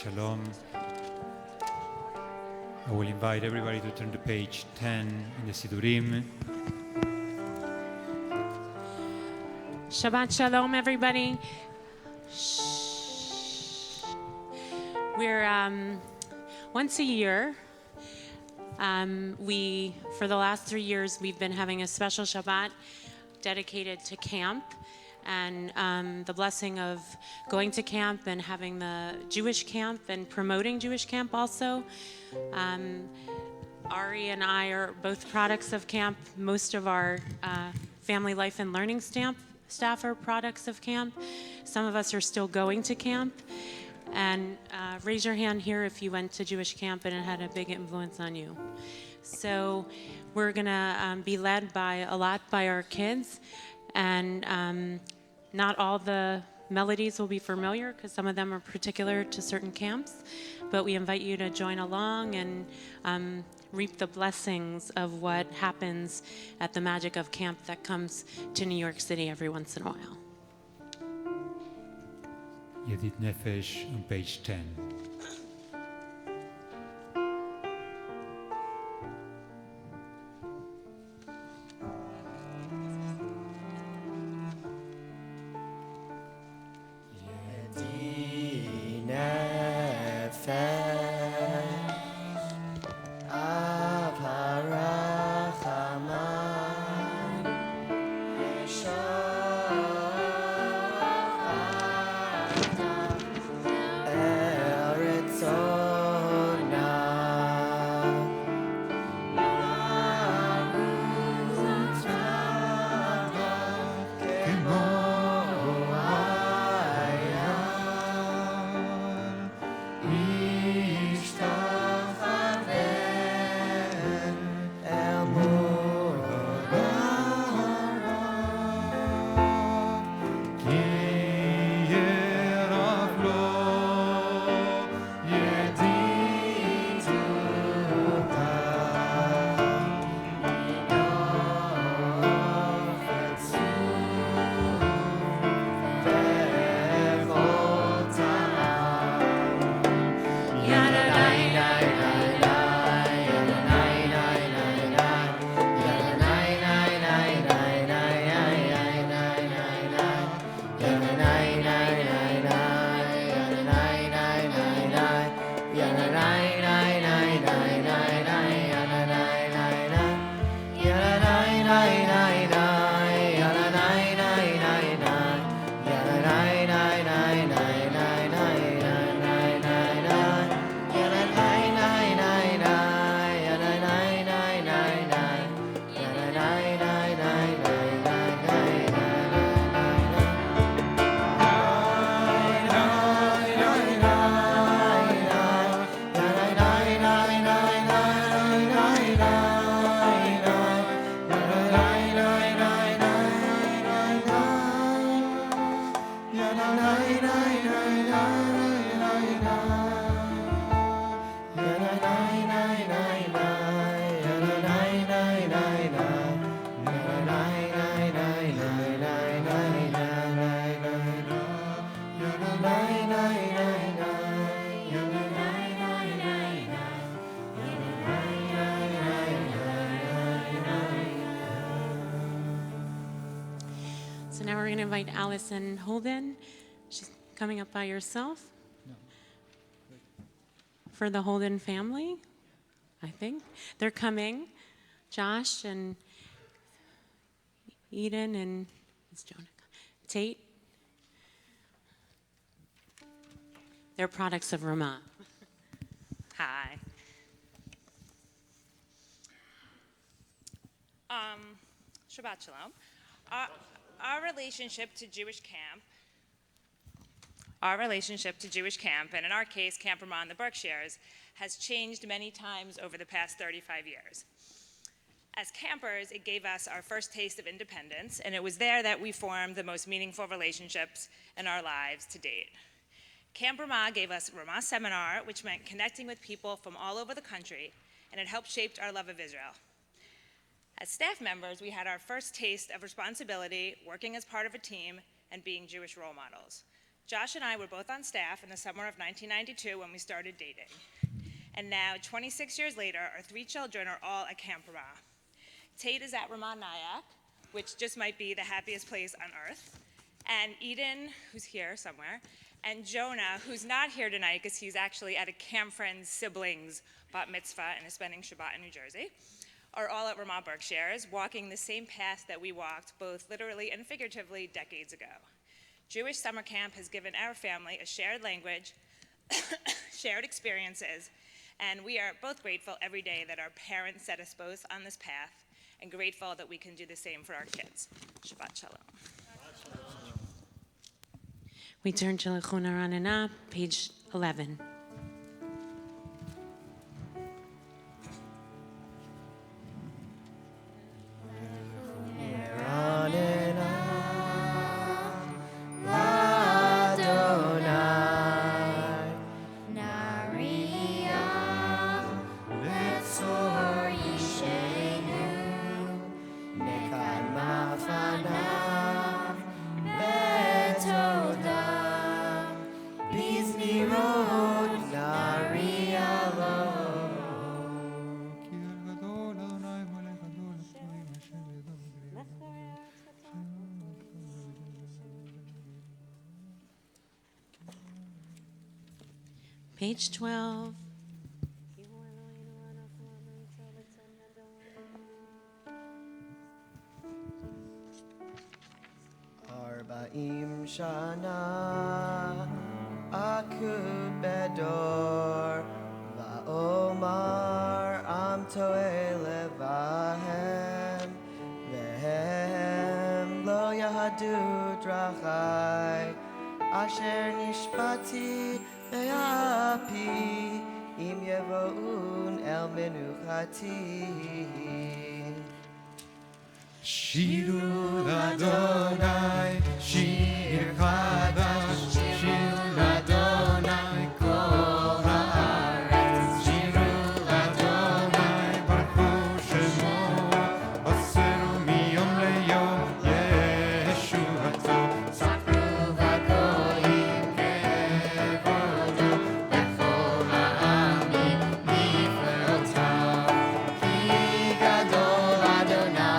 Shalom. I will invite everybody to turn to page 10 in the Sidurim. Shabbat Shalom, everybody. We're once a year. For the last 3 years, we've been having a special Shabbat dedicated to camp and the blessing of going to camp and having the Jewish camp and promoting Jewish camp also. Ari and I are both products of camp. Most of our family life and learning staff are products of camp. Some of us are still going to camp. And raise your hand here if you went to Jewish camp and it had a big influence on you. So we're going to be led by our kids. And not all the melodies will be familiar because some of them are particular to certain camps. But we invite you to join along and reap the blessings of what happens at the magic of camp that comes to New York City every once in a while. Yedid Nefesh on page 10. So now we're going to invite Allison Holden. She's coming up by herself. No. For the Holden family, I think. They're coming. Josh and Eden and Tate. They're products of Ramah. Hi. Shabbat Shalom. Our relationship to Jewish camp, and in our case, Camp Ramah in the Berkshires, has changed many times over the past 35 years. As campers, it gave us our first taste of independence, and it was there that we formed the most meaningful relationships in our lives to date. Camp Ramah gave us Ramah Seminar, which meant connecting with people from all over the country, and it helped shape our love of Israel. As staff members, we had our first taste of responsibility, working as part of a team, and being Jewish role models. Josh and I were both on staff in the summer of 1992 when we started dating. And now, 26 years later, our 3 children are all at Camp Ramah. Tate is at Ramah Nyack, which just might be the happiest place on earth. And Eden, who's here somewhere, and Jonah, who's not here tonight because he's actually at a camp friend's sibling's bat mitzvah and is spending Shabbat in New Jersey, are all at Ramah Berkshires, walking the same path that we walked, both literally and figuratively, decades ago. Jewish summer camp has given our family a shared language, shared experiences, and we are both grateful every day that our parents set us both on this path, and grateful that we can do the same for our kids. Shabbat Shalom. We turn to Lechuna Ranana, page 11. Page 12. Arba'im shana akud bedor va'omar am to'e levahem vehem lo yahadu drachai asher nishpati me'api im yevo'un el menuchati. Shiru Adonai, Shir Chadash, Shiru Adonai, Kol Haaretz. Shiru Adonai, Baruch Shemo, Baseru miyom leyom, Yeshuato. Safru v'goyim kevodo, Bechol ha'amim nifleotav. Ki gadol Adonai.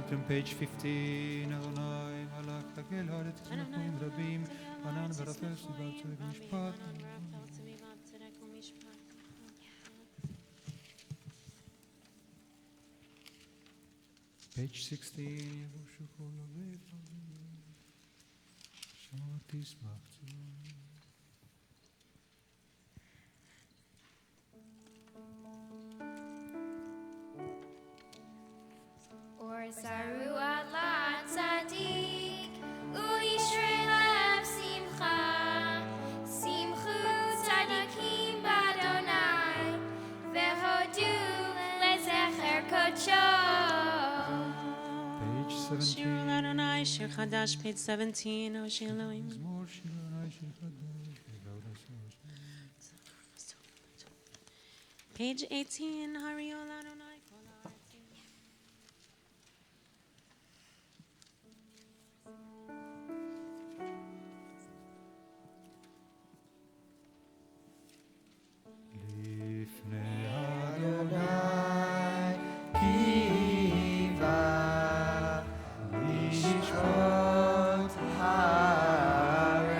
turn page 15. Adonai malach hagel haaretz v'nechuim rabim. Hanan v'rafel sivat tzedek mishpat. Page 16. Yevushu kol alev. Shema tismach tzedek. Or saru ala tzadik, u'yishrei lev simcha, simchu tzadikim b'Adonai, v'hodu lezecher kodsho. Page Shir 17. Adonai, Shir Chadash, page 17. Oh, Shir Elohim. Mizmor shir Adonai shir chadash. Page 18. Hariol Adonai. Kol ha'aretzim. Lifnei Adonai kiva lishpot haaretz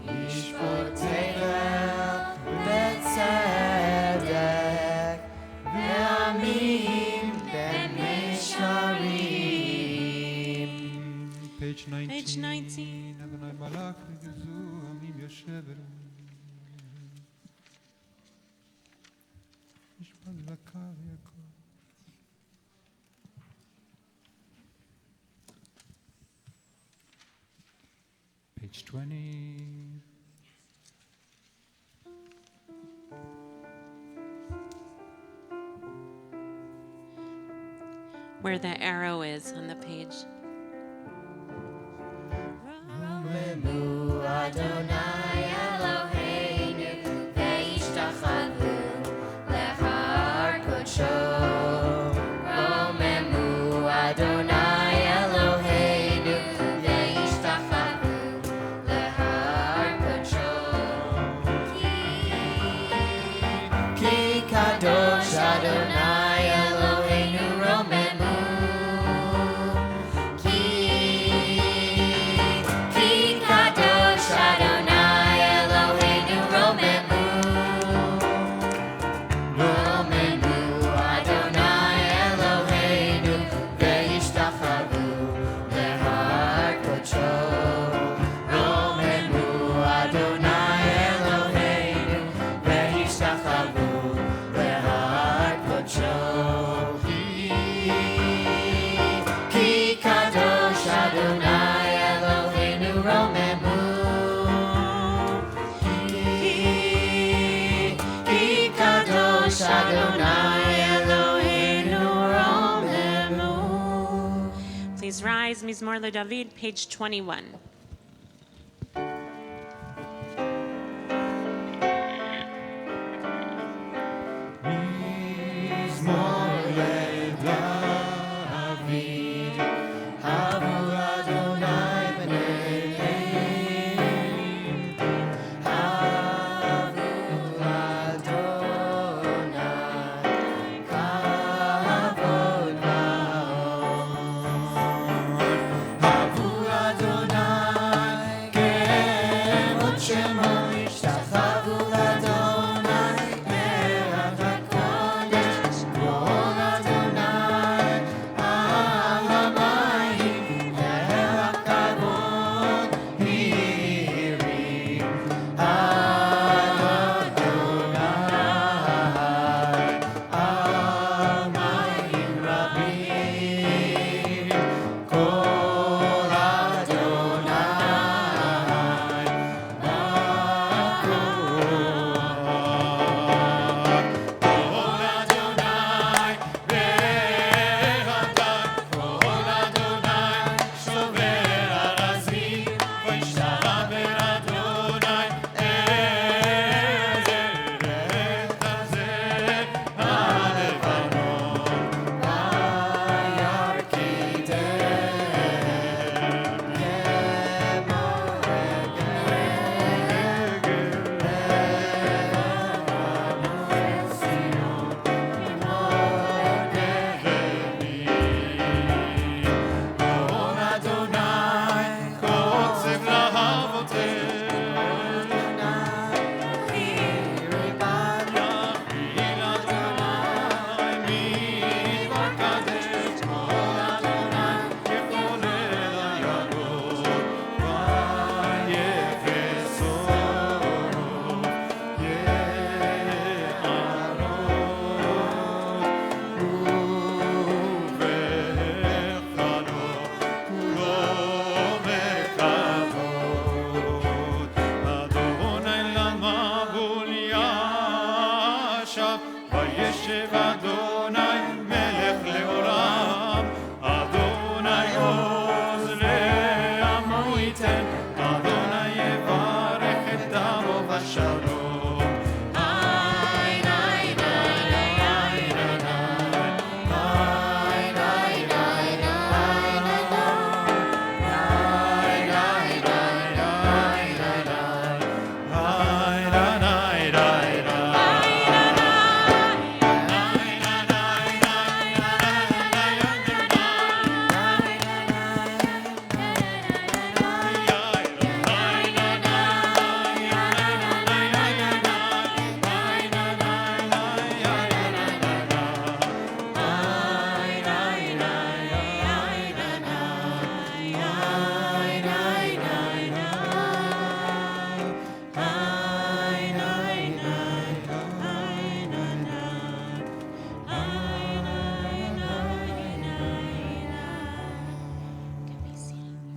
lishpot tevel betzedek ve'amim b'misharim. Page 19. Page 19. Adonai malach v'gezu amim yoshev el Mishpat v'akav Yaakov. Page 20. Where the arrow is on the page. Romemu Adonai Eloheinu, ve'ishtachavu lehar kodsho. Romemu Adonai Eloheinu, ve'ishtachavu lehar kodsho. Ki kadosh Adonai Eloheinu romemu. Ki kadosh Adonai Eloheinu romemu. Romemu Adonai Eloheinu ve'ishtachavu lehar kodsho. Romemu Adonai Eloheinu ve'ishtachavu lehar kodsho. Ki kadosh Adonai Eloheinu romemu. Ki kadosh Adonai Eloheinu romemu. Please rise. Mizmor LeDavid, page 21. Mizmor LeDavid, havu Adonai b'neihem, havu Adonai kavod va'od, havu Adonai kemod shemo, ishtachavu Adonai me'at hakodesh, kol Adonai al hamayim, el hakavod mirim Adonai al mayim rabim, kol Adonai ישב אדוני מלך לעולם, אדוני עוז לעמו ייתן, אדוני יברך את עמו בשלום.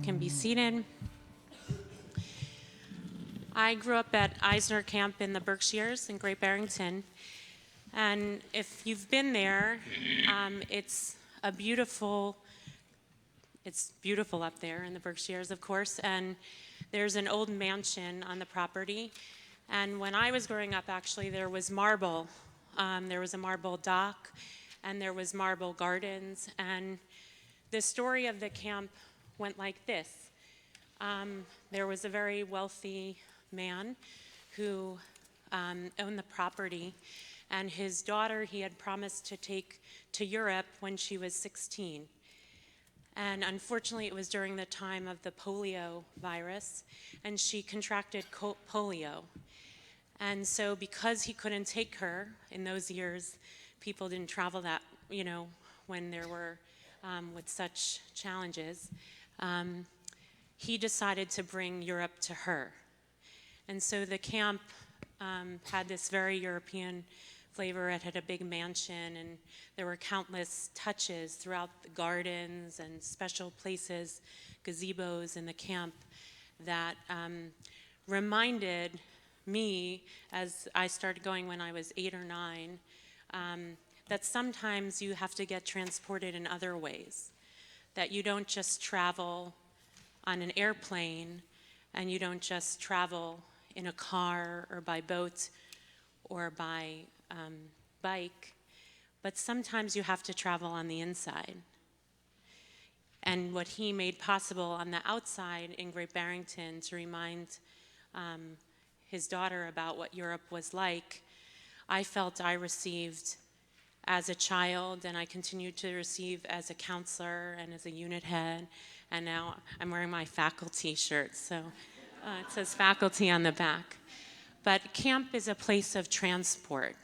Can be seated. I grew up at Eisner Camp in the Berkshires in Great Barrington, and if you've been there, it's beautiful up there in the Berkshires, of course, and there's an old mansion on the property. And when I was growing up, actually, there was marble. There was a marble dock, and there was marble gardens. And the story of the camp went like this. There was a very wealthy man who owned the property, and his daughter he had promised to take to Europe when she was 16. And unfortunately, it was during the time of the polio virus, and she contracted polio. And so because he couldn't take her in those years, people didn't travel that, when there were with such challenges, he decided to bring Europe to her. And so the camp had this very European flavor. It had a big mansion, and there were countless touches throughout the gardens and special places, gazebos in the camp that reminded me, as I started going when I was 8 or 9, that sometimes you have to get transported in other ways, that you don't just travel on an airplane, and you don't just travel in a car or by boat or by bike, but sometimes you have to travel on the inside. And what he made possible on the outside in Great Barrington to remind his daughter about what Europe was like, I felt I received as a child, and I continued to receive as a counselor and as a unit head, and now I'm wearing my faculty shirt, so it says faculty on the back. But camp is a place of transport.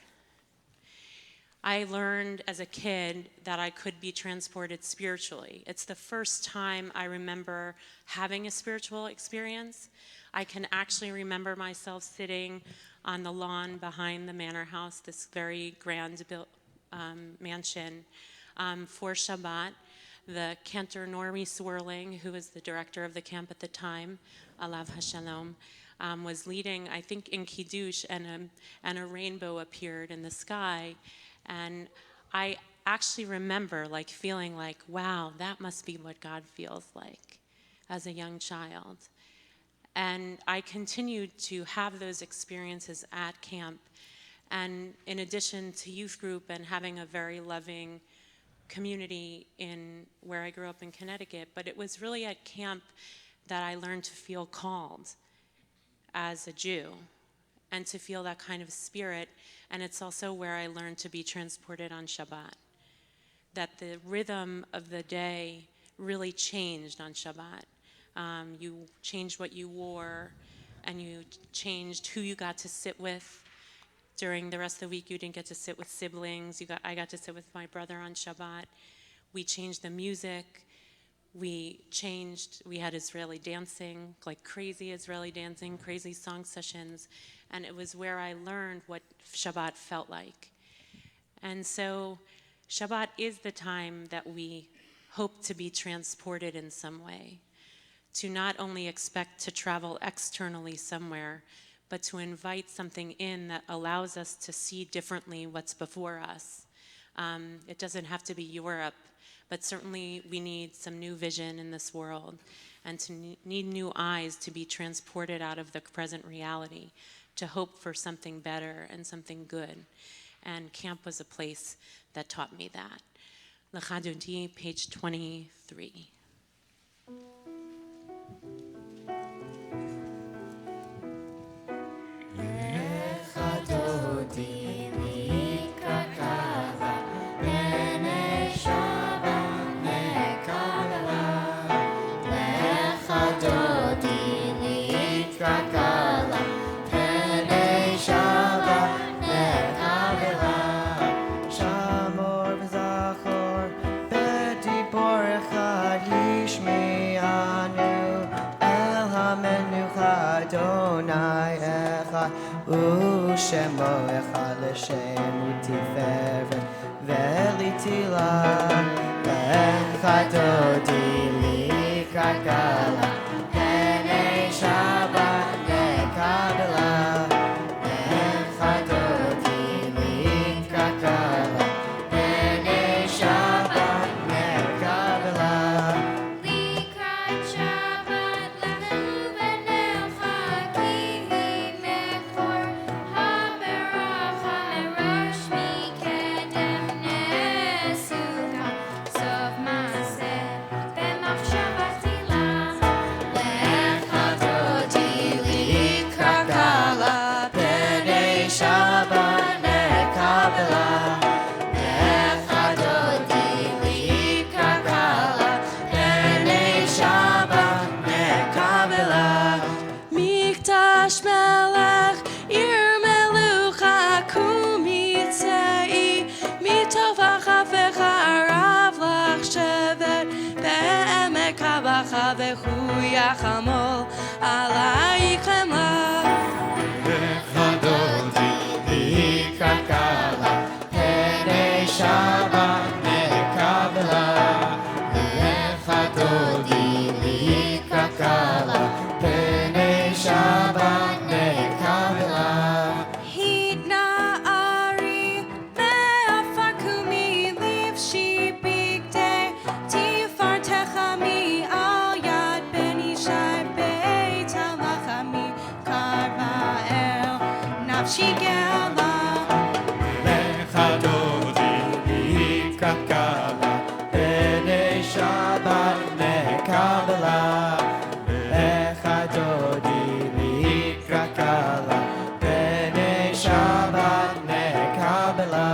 I learned as a kid that I could be transported spiritually. It's the first time I remember having a spiritual experience. I can actually remember myself sitting on the lawn behind the manor house, this very grand mansion, for Shabbat. The cantor Norrie Swirling, who was the director of the camp at the time, Alav Hashalom, was leading, I think, in Kiddush, and a rainbow appeared in the sky. And I actually remember feeling like, wow, that must be what God feels like as a young child. And I continued to have those experiences at camp. And in addition to youth group and having a very loving community in where I grew up in Connecticut, but it was really at camp that I learned to feel called as a Jew and to feel that kind of spirit. And it's also where I learned to be transported on Shabbat, that the rhythm of the day really changed on Shabbat. You changed what you wore, and you changed who you got to sit with. During the rest of the week, you didn't get to sit with siblings. I got to sit with my brother on Shabbat. We changed the music. We had Israeli dancing, like crazy Israeli dancing, crazy song sessions. And it was where I learned what Shabbat felt like. And so Shabbat is the time that we hope to be transported in some way, to not only expect to travel externally somewhere, but to invite something in that allows us to see differently what's before us. It doesn't have to be Europe, but certainly we need some new vision in this world and to need new eyes to be transported out of the present reality, to hope for something better and something good. And camp was a place that taught me that. Lecha Dodi, page 23. Shemo echad l'shem u'tiferet ve'litila lecha dodi likrat gala penei Shabbat lekabela lecha dodi likrat gala penei Shabbat lekabela Likrat Shabbat lechu v'necha ki hi mekor haberacha merash mikedem nesuka sof maaseh b'machshava tila lecha dodi likrat gala penei Shabbat lekabela lecha dodi likrat gala penei Shabbat lekabela Mikdash melech, ir melucha kumitzei, mitovacha v'charav lach shevet, be'emek havacha v'chu yachamol, alaichem lach. lecha dodi likrat gala penei Shabbat lekabela lecha dodi likrat gala penei Shabbat lekabela Hidna ari me'afar kumi livshi bigdei tifar techami al yad ben ishai beit halachami karva el nafshi gala. lecha dodi likrat gala penei Shabbat lekabela lecha dodi likrat gala penei Shabbat lekabela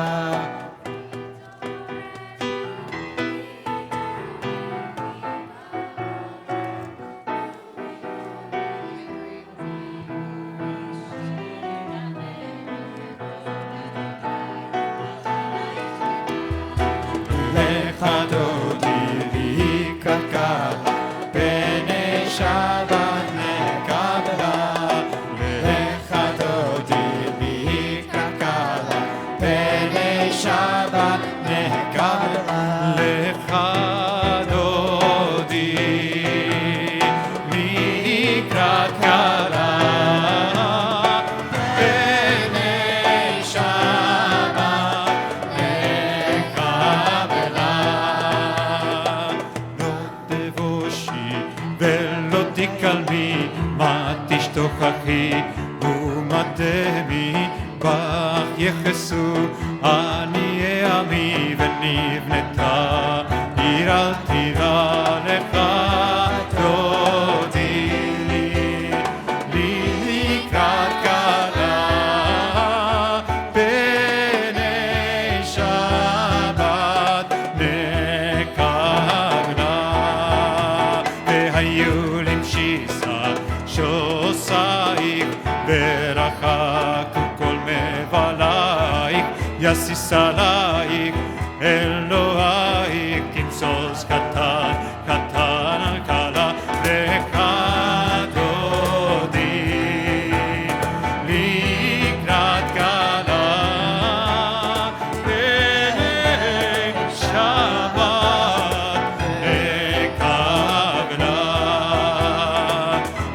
lecha dodi likrat gala penei Shabbat lekabela lecha dodi likrat gala penei Shabbat lekabela lecha dodi likrat gala penei Shabbat lekabela לא תבושי ולא תקלמי, מה תשתוכחי ומה תהמי, בך יחסו עניי עמי ונבנתה עיר אל תירא לך דודי לי לקראת גלה פני שבת נקבלה והיו למשיסה שוסייך ורחקו כל מבלייך יסיס עלייך אלוהייך כמסוס קטן קטן על קלה לך דודי לקראת גלה פני שבת נקבלה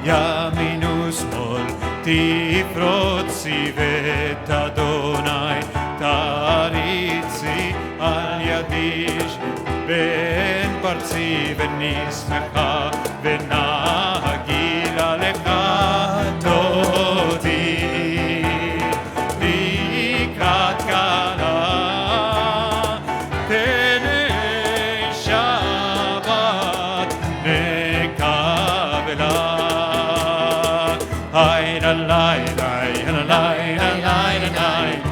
ימין ושמאל תפרוצי ואת אדוני תריצי על ידי בין פרצי ונשמחה ונגילה לך דודי לקראת כלה פני שבת נקבלה היי לה לי לי לה לי לה לי לה לי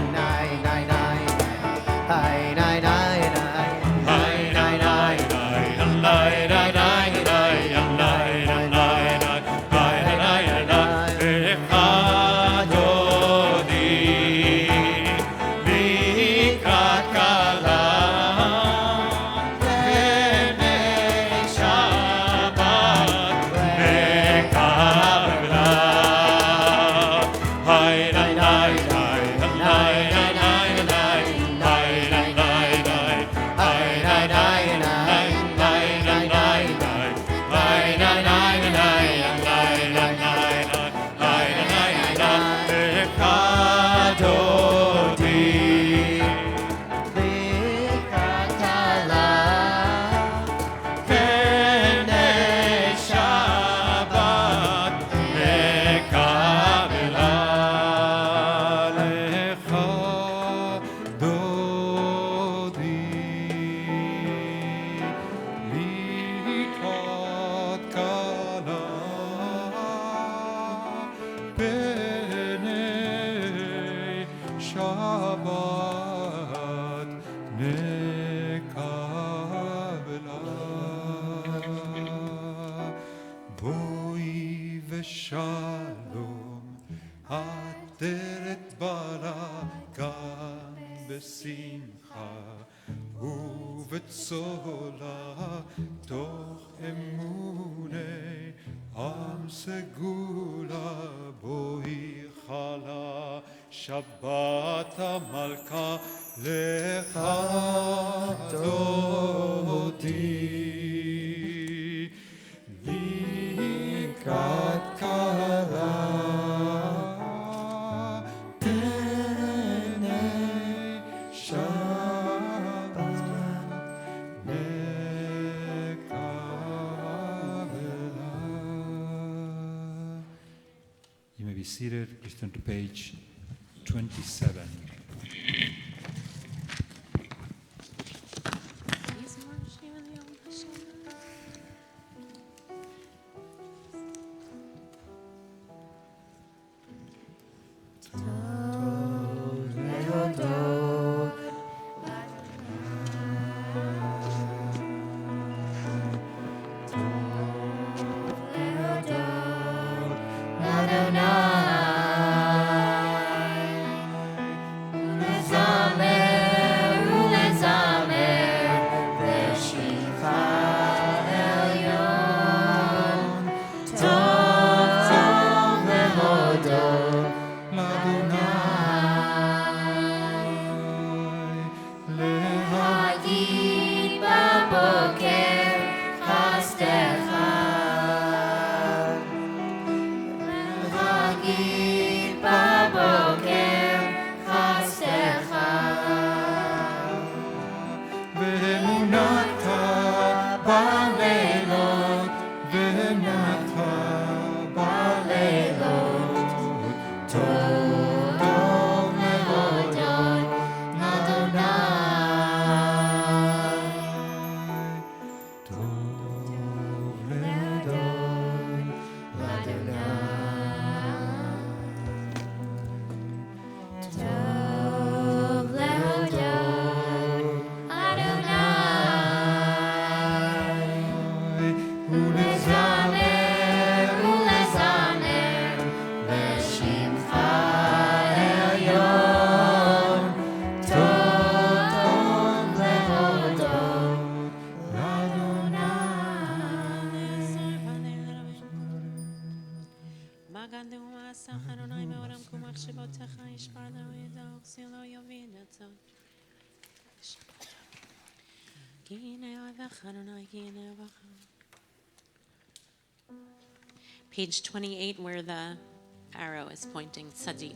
ושלום עטרת בלגן בשמחה ובצולה תוך אמוני עם סגולה בואי חלה שבת המלכה לך דודי לקראת כלה פני שבת נקבלה. You may be seated. Please turn to page 27. Page 28, where the arrow is pointing Sadiq.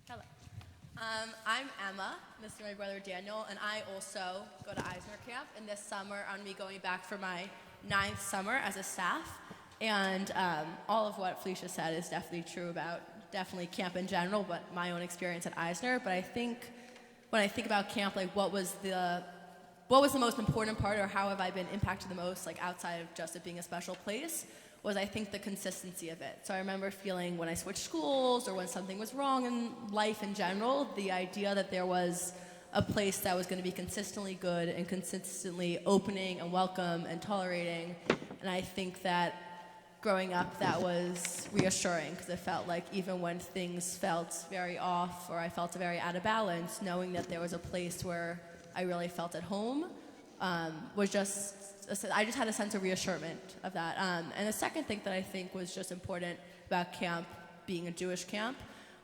Hello. I'm Emma. This is my brother Daniel, and I also go to Eisner Camp. And this summer, I'm going to be going back for my 9th summer as a staff. And all of what Felicia said is definitely true about definitely camp in general, but my own experience at Eisner. But I think when I think about camp, like what was the most important part, or how have I been impacted the most, like outside of just it being a special place, was I think the consistency of it. So I remember feeling when I switched schools or when something was wrong in life in general, the idea that there was a place that was going to be consistently good and consistently opening and welcome and tolerating. And I think that growing up, that was reassuring, because it felt like even when things felt very off or I felt very out of balance, knowing that there was a place where I really felt at home was just, I just had a sense of reassurance of that. And the second thing that I think was just important about camp, being a Jewish camp,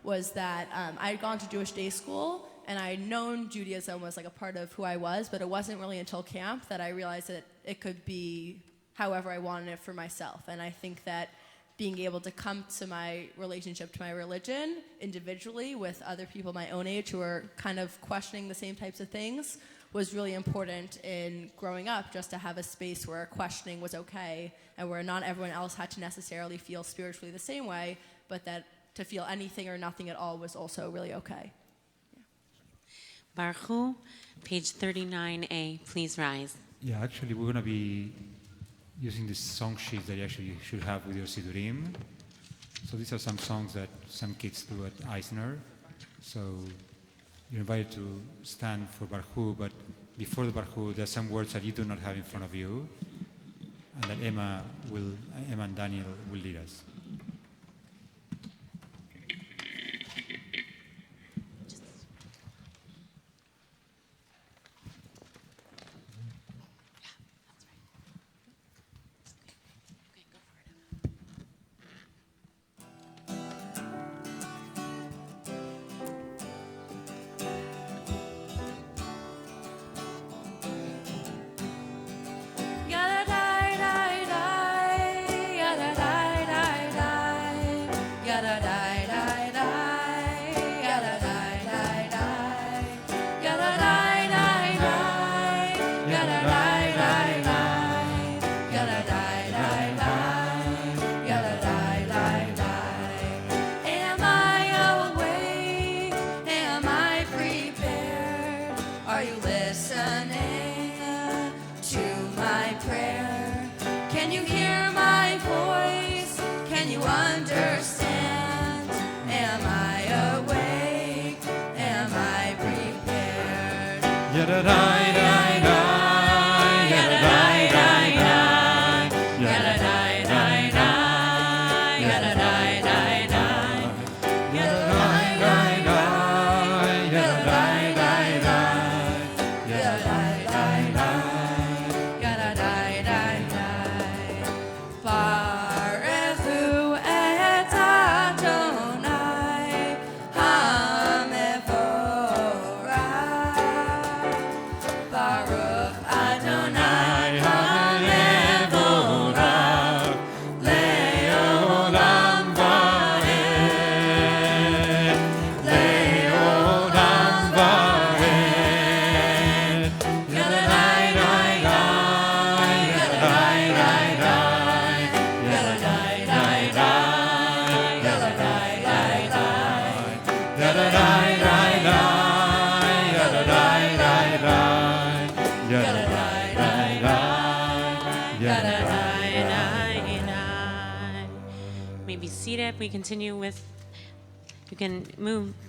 was that I had gone to Jewish day school, and I had known Judaism was like a part of who I was, but it wasn't really until camp that I realized that it could be however I wanted it for myself. And I think that being able to come to my relationship to my religion individually with other people my own age who are kind of questioning the same types of things was really important in growing up, just to have a space where questioning was okay and where not everyone else had to necessarily feel spiritually the same way, but that to feel anything or nothing at all was also really okay. Baruch Hu, page 39A, please rise. Yeah, actually, we're going to be using this song sheet that you actually should have with your Sidurim. So these are some songs that some kids do at Eisner. So you're invited to stand for Baruch Hu, but before the Baruch Hu, there are some words that you do not have in front of you, and that Emma and Daniel will lead us. Baruch may be seated. We continue with, you can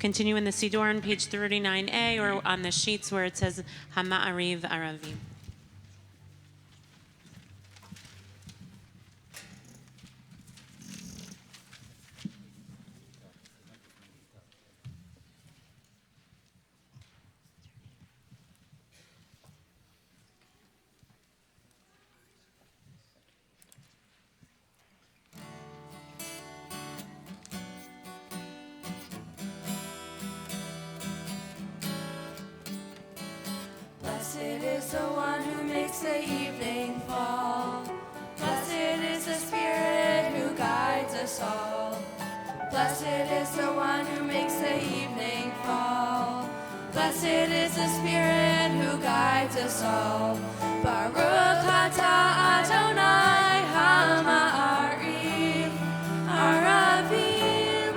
continue in the Siddur on page 39A or on the sheets where it says Hama'ariv Aravim. Blessed is the one who makes the evening fall. Blessed is the Spirit who guides us all. Blessed is the one who makes the evening fall. Blessed is the Spirit who guides us all. Baruch atah Adonai Hama'ariv Aravim.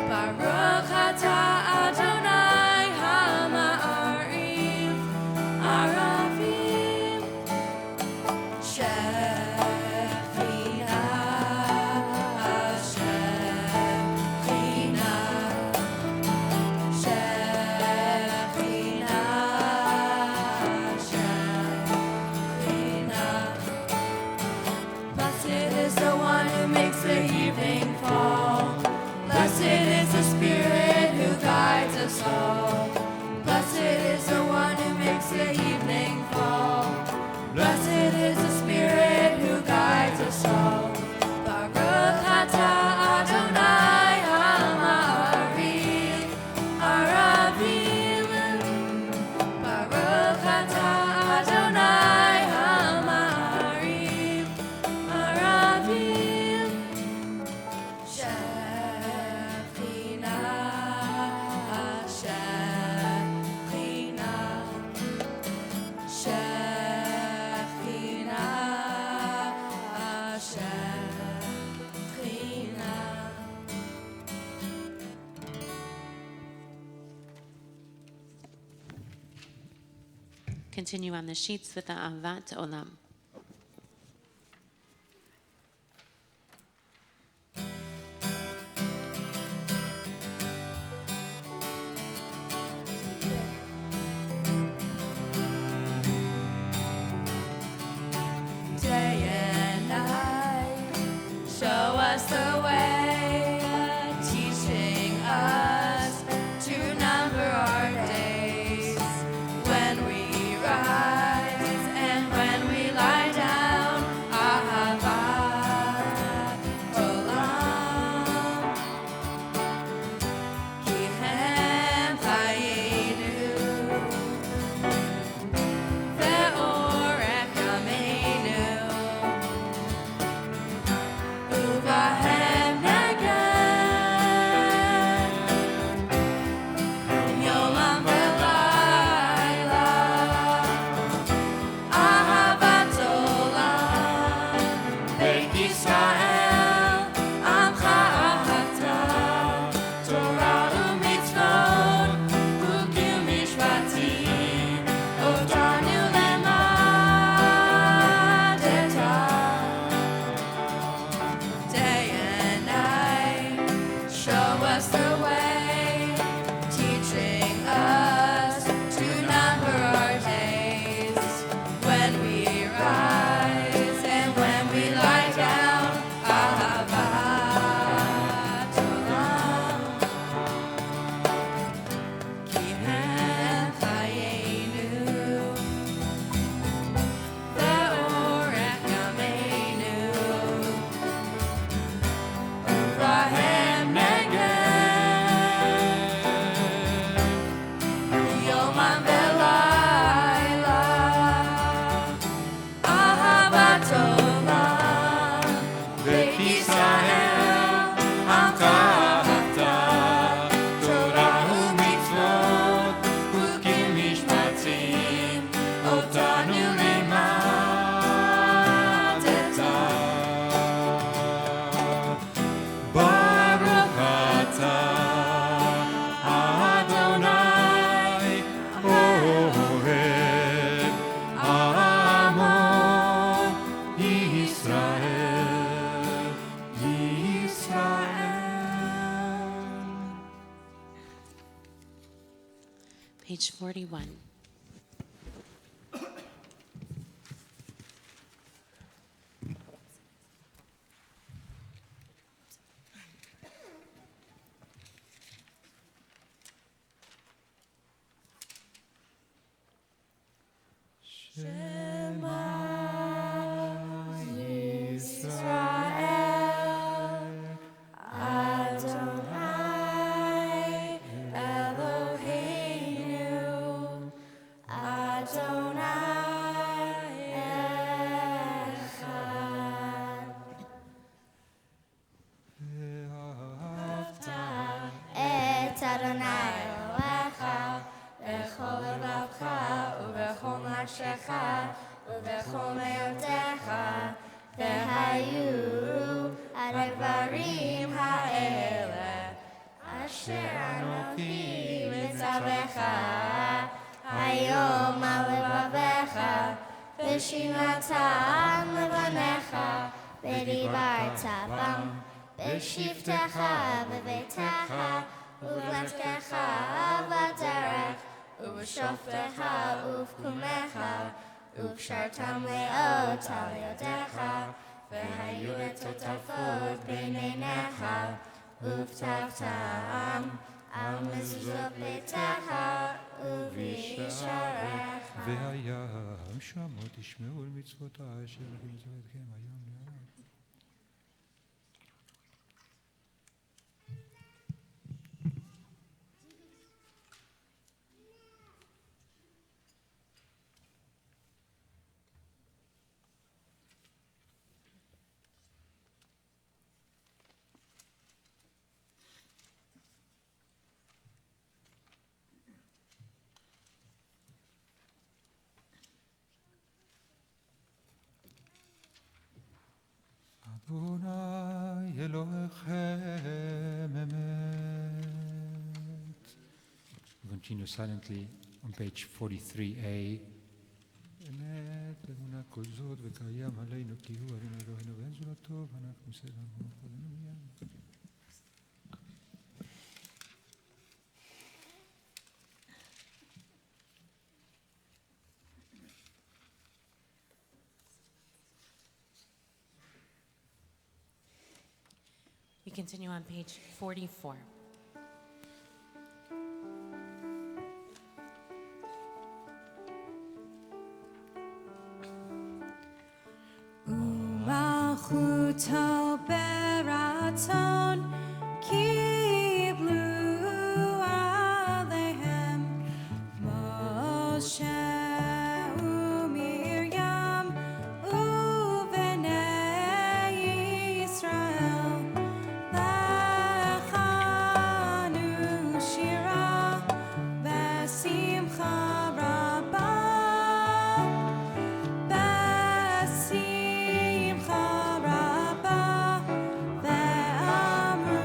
Baruch atah Adonai Hama'ariv Aravim. Shekhinah, Shekhinah, Shekhinah. Blessed is the one who makes the evening fall. Blessed is the Spirit who guides us all. Blessed is the one who makes the evening fall. Blessed is the Spirit who guides us all. Baruch atah Adonai Hama'ariv Aravim. Baruch atah Adonai Hama'ariv Aravim. Shekhinah, Shekhinah, Shekhinah, Shekhinah. Continue on the sheets with the Avat Olam. Day and night, show us the way, teaching us to number our days. When we rise and when we lie down, Ahavat Olam. Kihem Chayenu. Ve'orech Yameinu. Uvahem page 41. את אדוני אלוהיך בכל לבבך ובכל נפשך ובכל מאודך והיו הדברים האלה אשר אנוכי מצווך היום על לבביך ושמרתם לבניך ודיברת בם בשבתך בביתך ובלשכך בדרך ובשופטך ובקומך וקשרתם לאות על ידיך והיו לטוטפות בין עיניך וכתבתם על מזוזות ביתך ובשעריך. והיה שמות תשמעו אל מצוותיי אשר אני מצווה אתכם היום לעד. אדוני אלוהיכם אמת. Continue silently on page 43a. אמת אמונה כל זאת וקיים עלינו כי הוא אדוני אלוהינו ואין זולתו ואנחנו סלמנו קודנו מיד. We continue on page 44. Malchuto beraton kiblu alehem Moshe uMiriam uvenei Yisrael lechanu shira besimcha rabbah besimcha rabbah ve'amru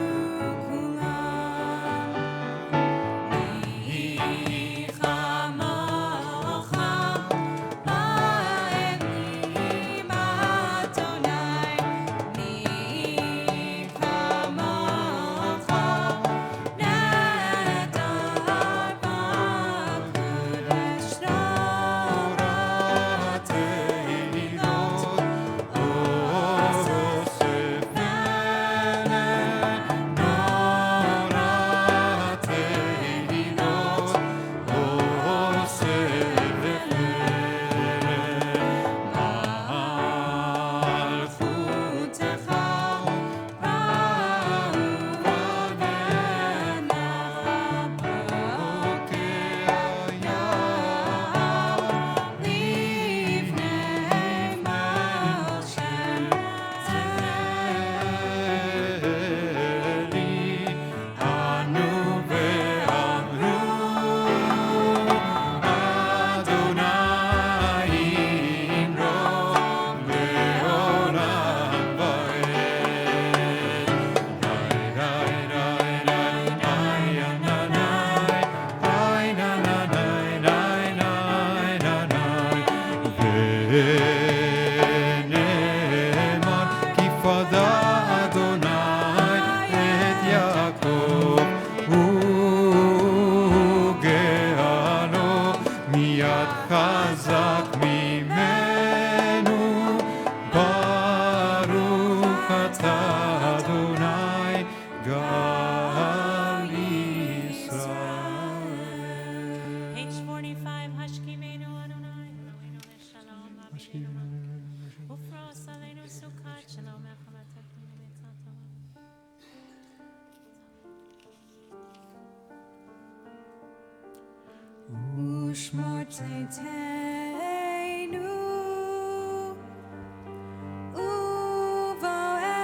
לשמור צאתנו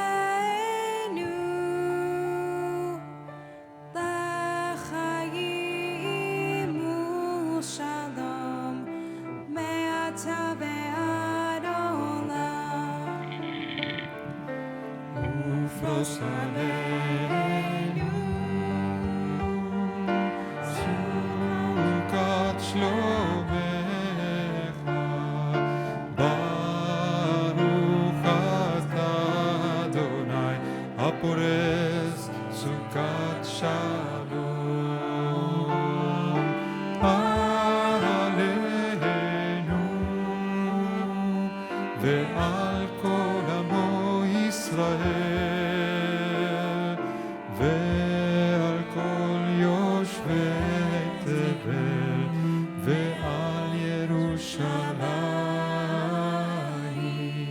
ובואנו לחיים ושלום מעתה ועד עולם. ופרוס עלינו סוכת שלומך, ברוך אתה אדוני הפורס סוכת שלום עלינו ועל כל עמו ישראל ועל כל יושבי תבל ועל ירושלים.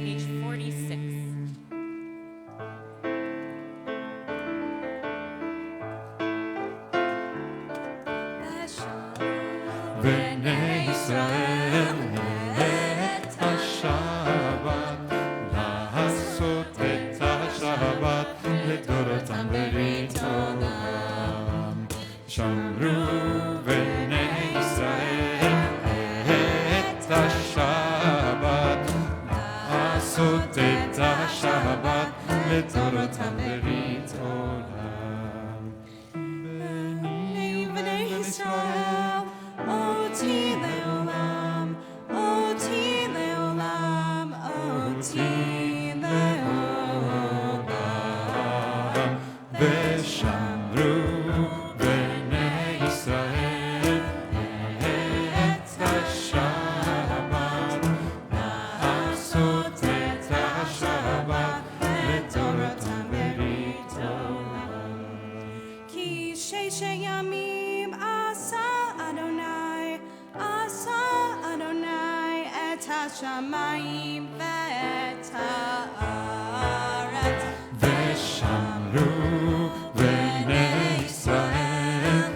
Page 46. בני ישראל את השבת, לעשות את השבת לדורותם ברית עולם. שמרו בני ישראל את השבת, לעשות את השבת לדורותם ברית עולם. בני ישראל אותי לעולם, אותי לעולם, אותי לעולם. ושמרו בני ישראל את השבת, לעשות את השבת לדורותם ברית עולם. כי ששת ימים עשה אדוני את השמיים ואת הארץ. ושמרו בני ישראל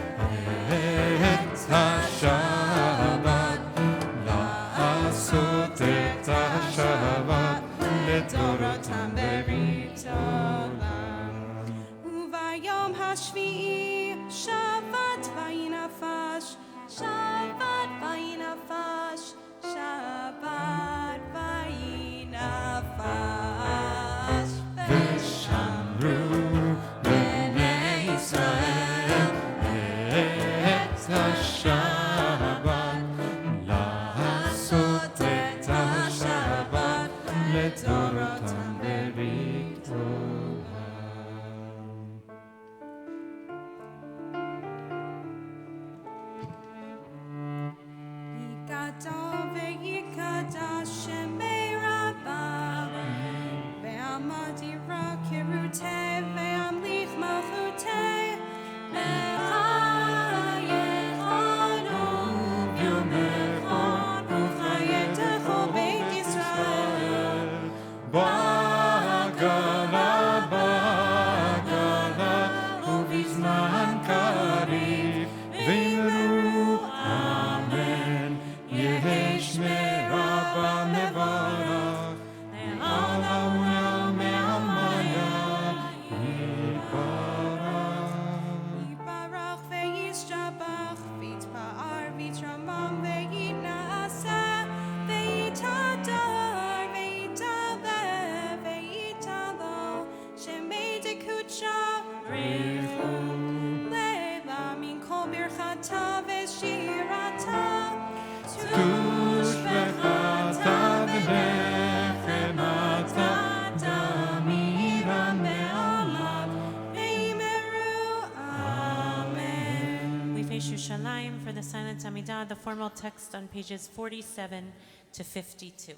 את השבת, לעשות את השבת לדורותם ברית עולם. וביום השביעי שבת וינפש, שבת וינפש, שבת וינפש. ושמרו בני ישראל את השבת, לעשות את השבת לדורותם ברית עולם. יקדש ויקדש שמי רבה, ועמד ירא כרותי, והמליך מלכותי, לחייך וביומך ובחייתך בית ישראל. בעגלה, בעגלה, ובזמן קריב, ואמרו אמן, יהי שמרה מברך, לעולם ולעלמיה יתברך. יתברך וישתבח, ויתפאר ויתרומם ויתנשא, ויתהדר ויתעלה ויתהלל, שמי דקודשא בריחו, לעילמים כל ברכתה ושירתה, תושבחתה ונחמתה, תמירן בעולם. ואמרו אמן. We face Yerushalayim for the silent Amidah, the formal text on pages 47 to 52.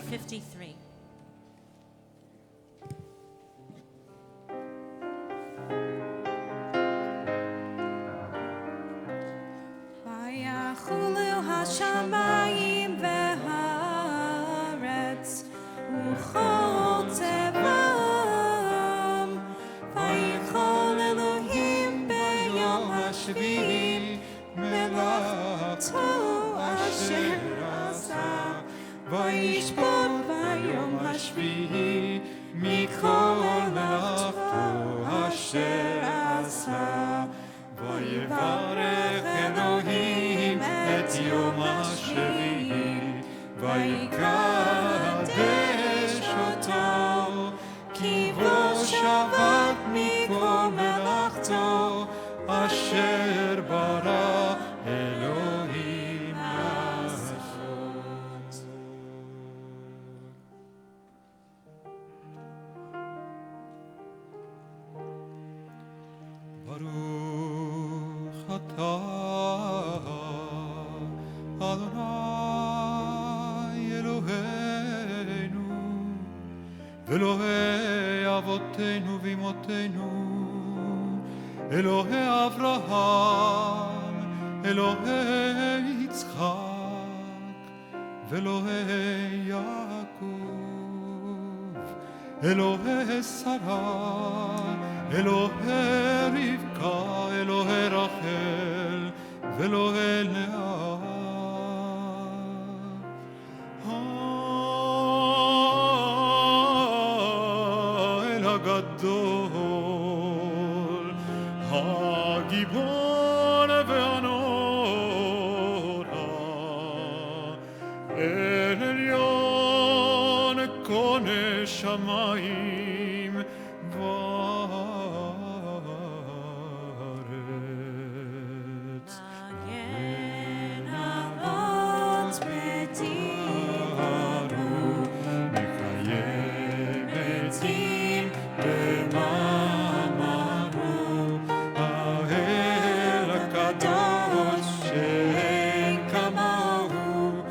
53. ויחולו השמיים והארץ וכל צבאם ויכל אלוהים ביום השביעי מלאכתו אשר עשה וישבות ביום השביעי מכל מלאכתו אשר עשה ויברך אלוהים את יום השביעי ויקדש אותו כי בו שבת מכל מלאכתו אשר ברא אלוהים לעשות. ברוך אתה אדוני אלוהינו אלוהי אבותינו ואמותינו אלוהי אברהם אלוהי יצחק ואלוהי יעקב אלוהי שרה אלוהי רבקה אלוהי רחל ואלוהי לאה האל הגדול הגיבור והנורא אל עליון קונה שמיים וארץ מגן אבות בדיברו מקיים עצים במאמרו האל הקדוש שאין כמוהו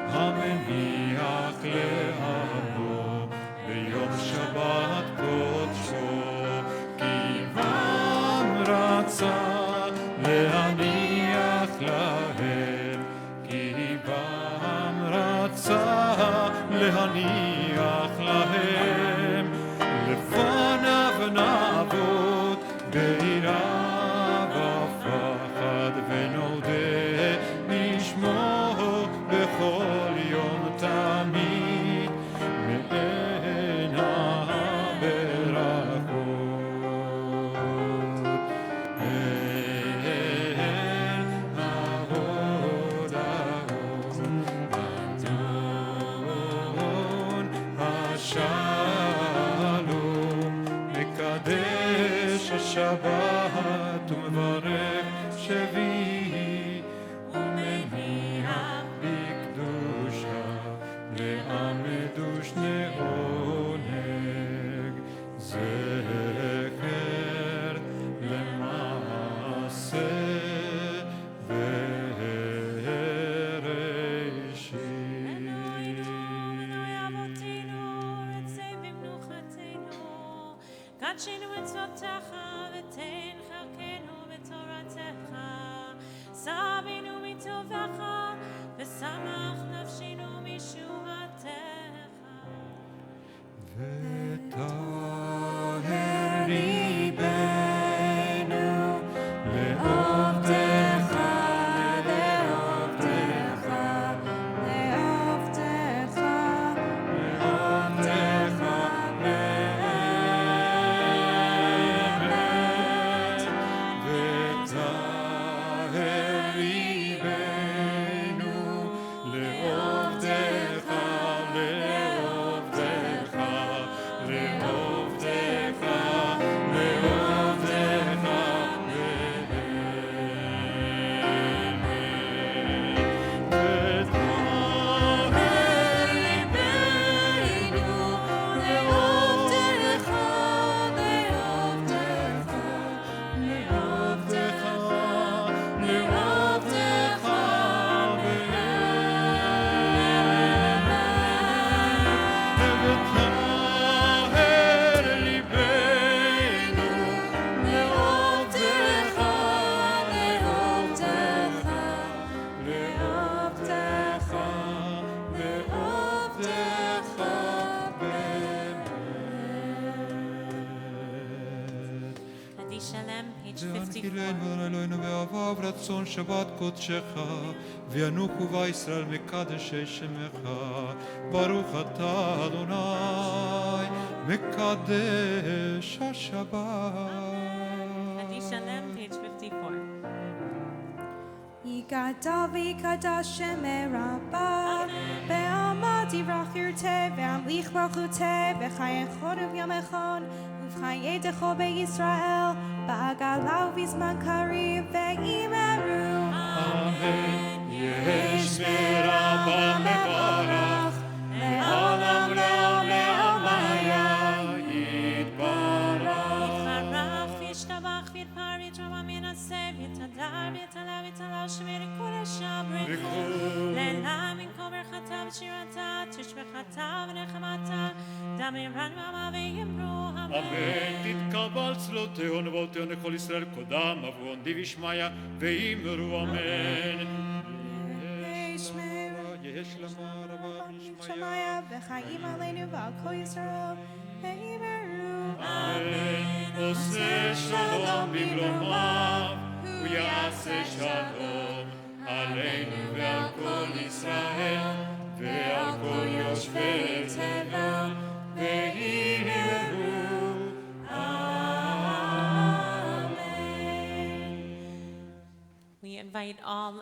המניח לעמו ביום שבת קודשו כי בם רצה להניח להם כי בם רצה להניח להם לפניו נעבוד ביראה ופחד ונודה נשמו בכל יום תמיד מעין הברכות אל ההוד אדון השלום מקדש השבת ומברך שביעי ומניח בקדושה לעמדוש לעונג זכר למעשה קדשנו מצוותיך ותן חלקנו בתורתך שבינו מטובך ושמח נפשנו משובתך וטהר ליבנו לעבדך לעבדך לעבדך לעבדך באמת וטהר ליבנו לעבדך לעבדך page 54. והנחילנו אלוהינו ואהביו רצון שבת קודשך וינוחו וישראל מקדשי שמך ברוך אתה אדוני מקדש השבת. Adi Shalem, page 54. יגדל ויקדש שמי רבה בעלמא יברח ירתה והמליך ברכותה וחיי חורב יום אחד ובחיי דכו בישראל בעגלה ובזמן קריב ואימרו אמן. יש מרבה מברך לעולם לעולם לעמיה יתברך. יתברך וישתבח ויתפאר ויתרומם וינסה ויתהדר ויתעלה ויתעלה שמיר כל אשר ברכו לעילם ינקום ברכתה ושירתה תשבחתה ונחמתה דמירן ועמה ויאמרו אמן. תתקבל צלותיהו נבואותיהו לכל ישראל קודם אבון די וישמעיה ואמרו אמן. יש לומר רבה שמיה וחיים עלינו ועל כל ישראל ואמרו אמן. עושה שלום במרומיו הוא יעשה שלום עלינו ועל כל ישראל ועל כל יושבי תבל ואמרו We invite all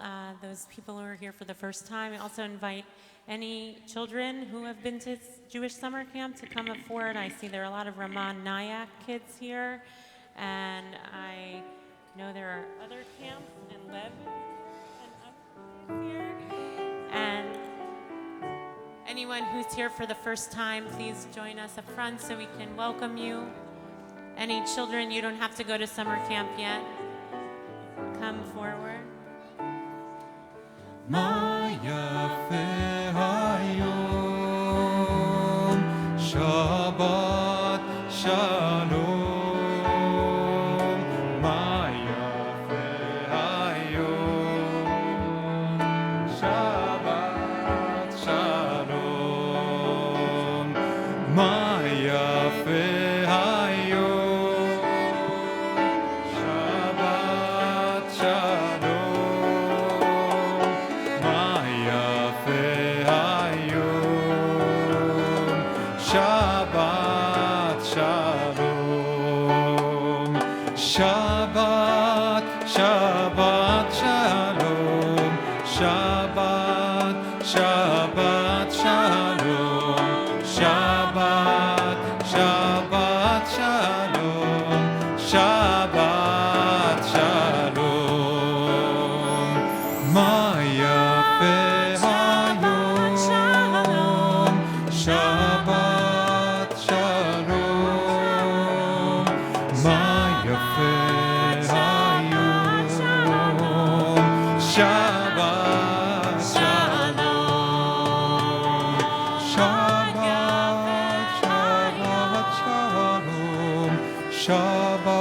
those people who are here for the first time. We also invite any children who have been to Jewish summer camp to come up forward. I see there are a lot of Raman Nayak kids here, and I know there are other camps in Lev and up here. And anyone who's here for the first time, please join us up front so we can welcome you. Any children, you don't have to go to summer camp yet. Come forward. מה יפה היום שבת שלום מה יפה היום שבת שלום מה יפה היום שבת שלום מה יפה היום שבת שלום שבת שבת שלום שבת שבת שלום שבת שבת שלום שבת שלום מה יפה היום שבת שלום מה יפה היום שבת שלום שבת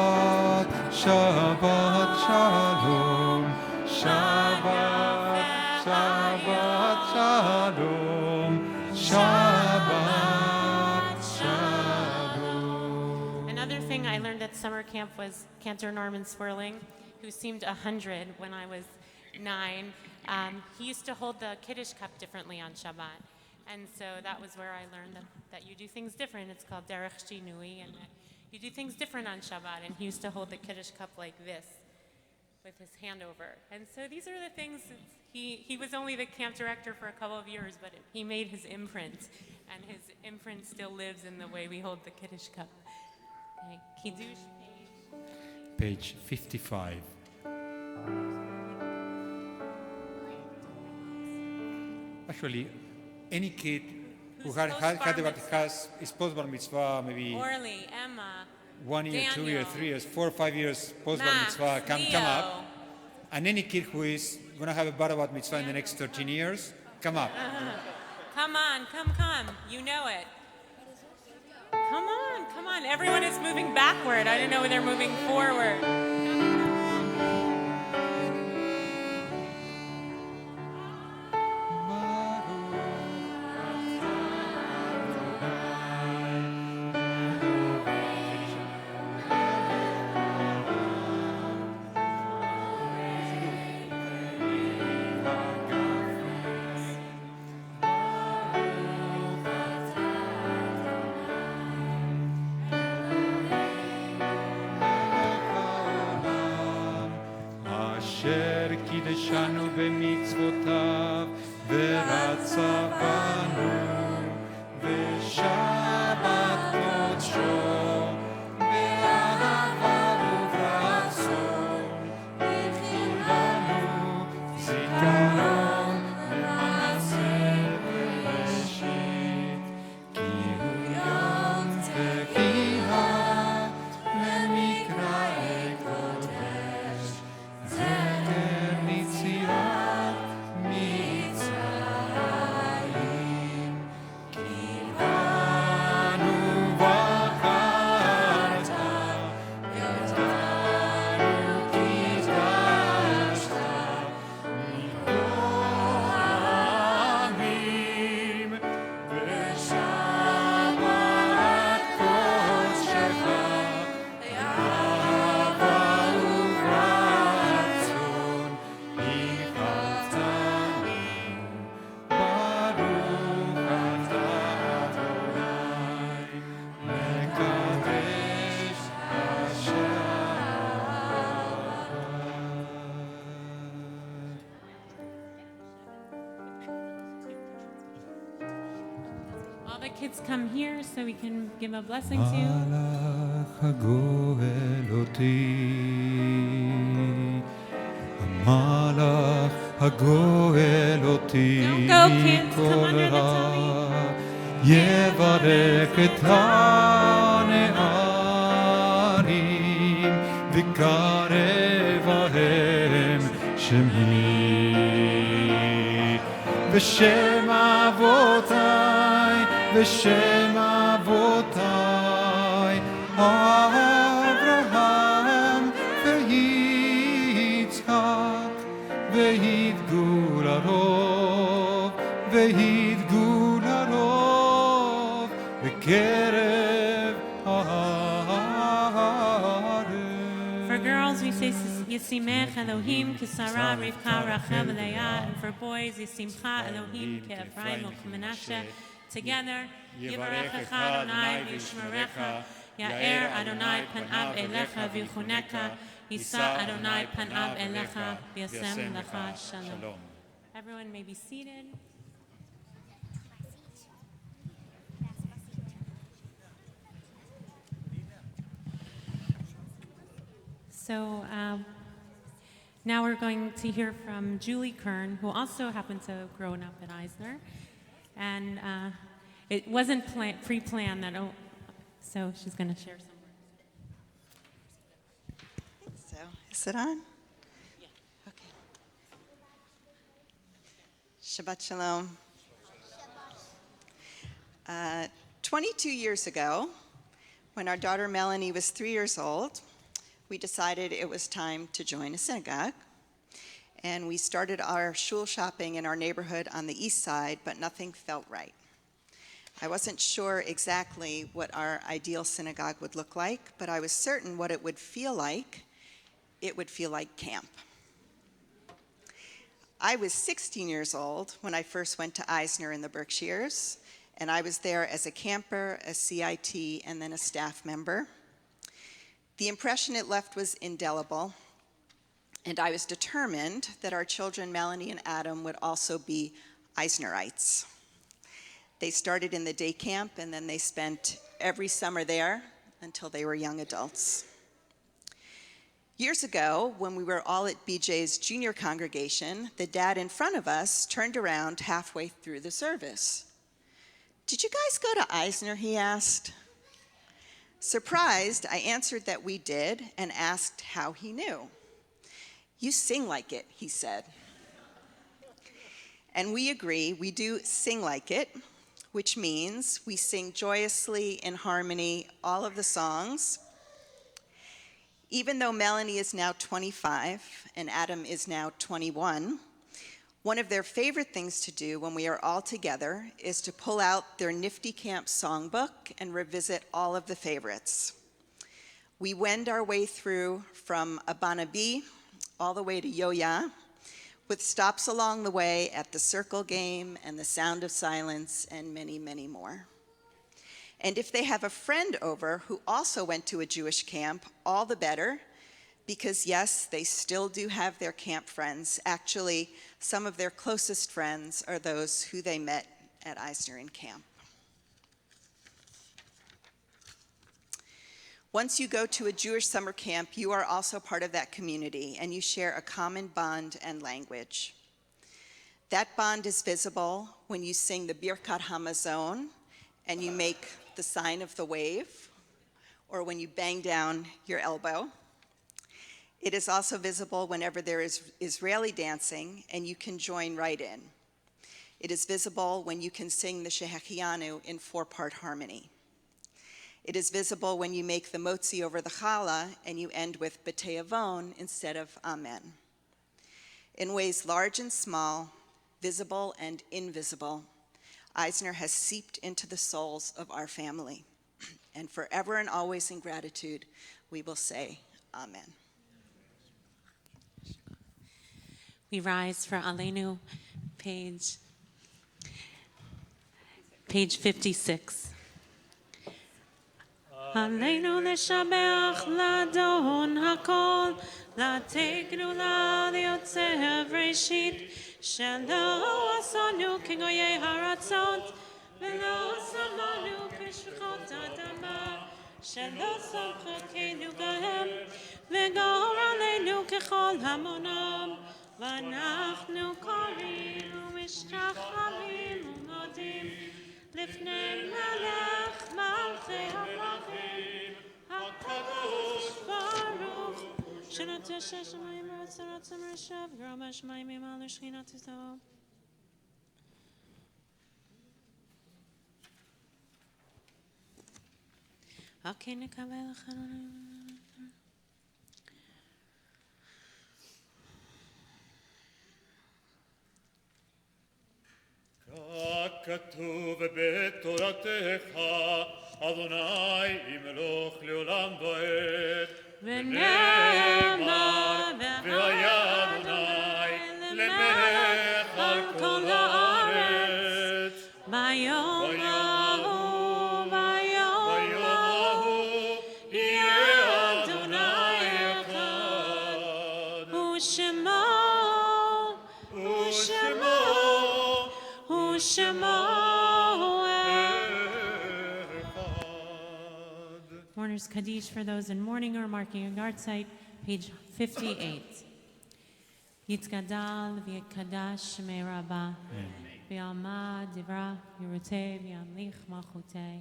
שבת שלום שבת שבת שלום שבת שלום. Another thing I learned at summer camp was Cantor Norman Swirling, who seemed 100 when I was 9. He used to hold the Kiddush cup differently on Shabbat. And so that was where I learned that you do things different. It's called Derech Shinui, and you do things different on Shabbat. And he used to hold the Kiddush cup like this, with his hand over. And so these are the things, he was only the camp director for a couple of years, but he made his imprint. And his imprint still lives in the way we hold the Kiddush cup. Okay, Kiddush Page 55. Actually, any kid who has his post-bar mitzvah, maybe Orly, Emma, 1 year, 2 years, Daniel, 3 years, 4 or 5 years post-bar Max, mitzvah come Leo. up. And any kid who is going to have a bar bat mitzvah in the next 13 years, come up. Come on, come. You know it. Come on. Everyone is moving backward. I don't know when they're moving forward. אשר קידשנו במצוותיו ורצה בנו ושבת קודשו באהבה וברצון התחיל בנו זיכרון למעשה בראשית כי הוא יום תקיעה למקראי קודש זכר יציאת מצרים כי בנו בחרת ידענו קידשת מכל העמים ושבת קודשך באהבה וברצון הכלתנו ברוך אתה אדוני מקדש All the kids come here so we can give a blessing to you. המלאך הגואל אותי, המלאך הגואל אותי Don't go, kids. Come מכל under the רע, tummy. יברך את הנערים וקרב בהם שמי בשם אבותיי בשם אבותיי אברהם ויצחק ויתגור הרוב ויתגור הרוב בקרב הארץ. For girls, we say Yisimech Elohim Kisara Rivka Rachel Leah, and for boys, Yisimcha Elohim Ke'Ephraim Menashe. Together, Yivarechecha Adonai v'Yishmerecha, Ya'er Adonai Panav Elecha v'Yichuneka, Yisa Adonai Panav Elecha v'Yasem Lecha Shalom. Everyone may be seated. So now we're going to hear from Julie Kern, who also happens to have grown up at Eisner. And it wasn't pre-planned, so she's going to share some words. So, is it on? Yeah. Okay. Shabbat Shalom. 22 years ago, when our daughter Melanie was 3 years old, we decided it was time to join a synagogue. And we started our shul shopping in our neighborhood on the east side, but nothing felt right. I wasn't sure exactly what our ideal synagogue would look like, but I was certain what it would feel like. It would feel like camp. I was 16 years old when I first went to Eisner in the Berkshires, and I was there as a camper, a CIT, and then a staff member. The impression it left was indelible, and I was determined that our children, Melanie and Adam, would also be Eisnerites. They started in the day camp, and then they spent every summer there until they were young adults. Years ago, when we were all at BJ's junior congregation, the dad in front of us turned around halfway through the service. "Did you guys go to Eisner?" he asked. Surprised, I answered that we did and asked how he knew. "You sing like it," he said. And we agree, we do sing like it, which means we sing joyously in harmony all of the songs. Even though Melanie is now 25 and Adam is now 21, one of their favorite things to do when we are all together is to pull out their nifty camp songbook and revisit all of the favorites. We wend our way through from Abanabi all the way to Yoya, with stops along the way at the Circle Game and the Sound of Silence and many, many more. And if they have a friend over who also went to a Jewish camp, all the better, Because yes, they still do have their camp friends. Actually, some of their closest friends are those who they met at Eisner in camp. Once you go to a Jewish summer camp, you are also part of that community, and you share a common bond and language. That bond is visible when you sing the Birkat Hamazon and you make the sign of the wave, or when you bang down your elbow. It is also visible whenever there is Israeli dancing and you can join right in. It is visible when you can sing the Shehechianu in 4-part harmony. It is visible when you make the motzi over the challah and you end with b'te'avon instead of amen. In ways large and small, visible and invisible, Eisner has seeped into the souls of our family. And forever and always in gratitude, we will say amen. We rise for Aleinu, page 56. Aleinu leshabeach ladon hakol, latei gdula liotzev reshit, shelo asanu kingoyei haratzot, velo samanu kishchot adama, shelo samchokenu gahem, vegor aleinu kechol hamonam, ואנחנו קוראים ומשתחווים ומודים לפני מלך מלכי המלכים הקדוש ברוך שנוטה שמיים וארץ ארץ המרשב גרום השמיים ימלא שכינתו. אוקיי, נקבל אחרונים. ככתוב בתורתך, אדוני ימלוך לעולם ועד. ונאמר, והיה אדוני למלך על כל הארץ. ביום ההוא יהיה אדוני אחד. ושמו Mourners Kaddish for those in mourning or marking a yard site, page 58. Yitzgadal v'yikadash shemei Rabbah, v'yalma divra yerutei v'yamlich malchutei,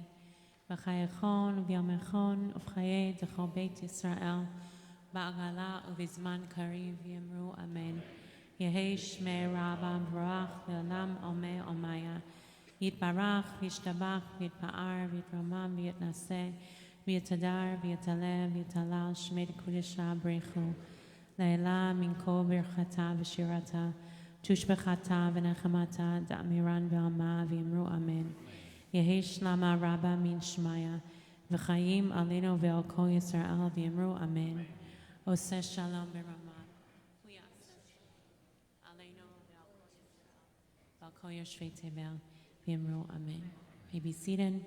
v'chayechon v'yamechon uv'chayei d'chol beit Yisrael, ba'agala uv'izman kariv v'yamru amen. Yehei shmei Rabbah v'rach v'olam omei omaya. Yitbarach v'yishtabach v'yitpa'ar v'yitromam v'yitnaseh v'yitadar v'yitaleh v'yitalal shmei d'kudisha b'rechu le'ela min kol birchata v'shirata tushbechata v'nechamata da'amiran v'alma v'yimru amen. Yehei shlama Rabbah min shmaya v'chayim aleinu ve'al kol Yisrael v'yimru amen. Oseh shalom b'ramah. Amen. May be seated.